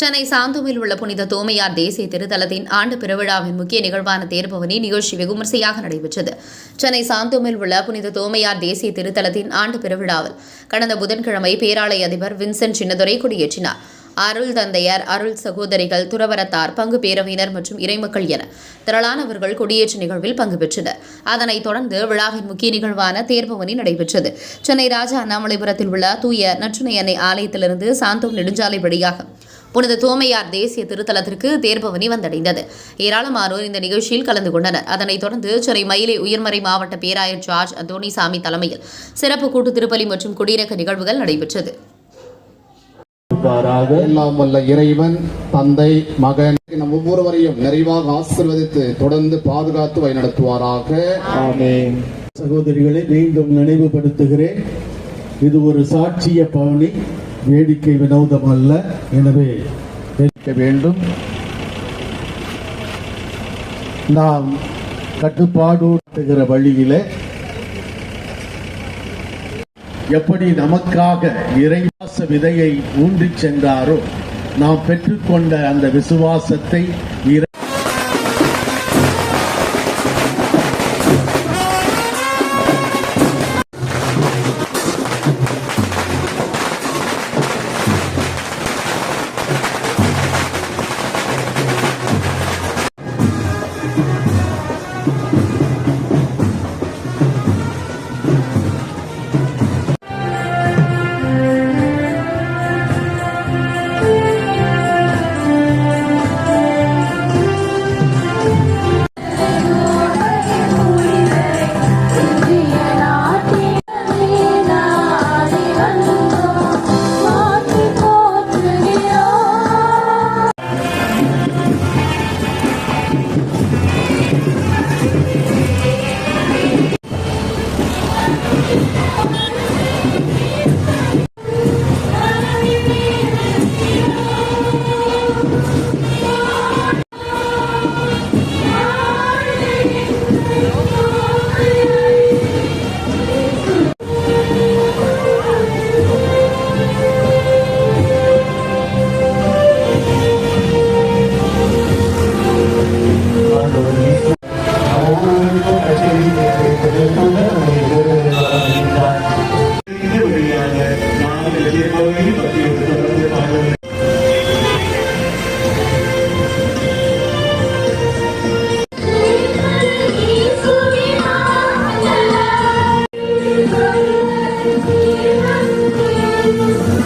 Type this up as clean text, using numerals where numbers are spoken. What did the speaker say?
சென்னை சாந்தோமில் உள்ள புனித தோமையார் தேசிய திருத்தலத்தின் ஆண்டு பெருவிழாவின் முக்கிய நிகழ்வான தேர்பவனி நிகழ்ச்சி வெகுமரிசையாக நடைபெற்றது. சென்னை சாந்தோமில் உள்ள புனித தோமையார் தேசிய திருத்தலத்தின் ஆண்டு பெருவிழாவில் கடந்த புதன்கிழமை பேராலய அதிபர் வின்சென்ட் சின்னதுரை கொடியேற்றினார். அருள் தந்தையர், அருள் சகோதரிகள், துறவரத்தார், பங்கு பேரவையினர் மற்றும் இறைமக்கள் என திரளானவர்கள் கொடியேற்ற நிகழ்வில் பங்கு பெற்றனர். அதனைத் தொடர்ந்து விழாவின் முக்கிய நிகழ்வான தேர்பவனி நடைபெற்றது. சென்னை ராஜா அண்ணாமலைபுரத்தில் உள்ள தூய நற்றுணை அன்னை ஆலயத்திலிருந்து சாந்தோம் நெடுஞ்சாலை வழியாக புனித தோமையார் தேசிய திருத்தலத்திற்கு தேர்பவனி வந்தடைந்தது. ஏராளமானோர் இந்த நிகழ்ச்சியில் கலந்து கொண்டனர். அதனைத் தொடர்ந்து சென்னை மயிலை உயர்மறை மாவட்ட பேராயர் ஜார்ஜ் அந்தோணிசாமி தலைமையில் சிறப்பு கூட்டு திருப்பலி மற்றும் குடியிறக்க நிகழ்வுகள் நடைபெற்றது. எல்லாம் வல்ல இறைவன், தந்தை, மகன் நம் ஒவ்வொருவரையும் நிறைவாக ஆசீர்வதித்து தொடர்ந்து பாதுகாத்து வழிநடத்துவாராக. ஆமென். சகோதரிகளை மீண்டும் நினைவுபடுத்துகிறேன், இது ஒரு சாட்சிய பவனி, வேடிக்கை வினோதம் அல்ல. எனவே வேண்டும். நாம் கட்டுப்பாடு வழியிலே எப்படி நமக்காக இறைவாச விதையை ஊன்றி சென்றாரோ, நாம் பெற்றுக்கொண்ட அந்த விசுவாசத்தை Thank you.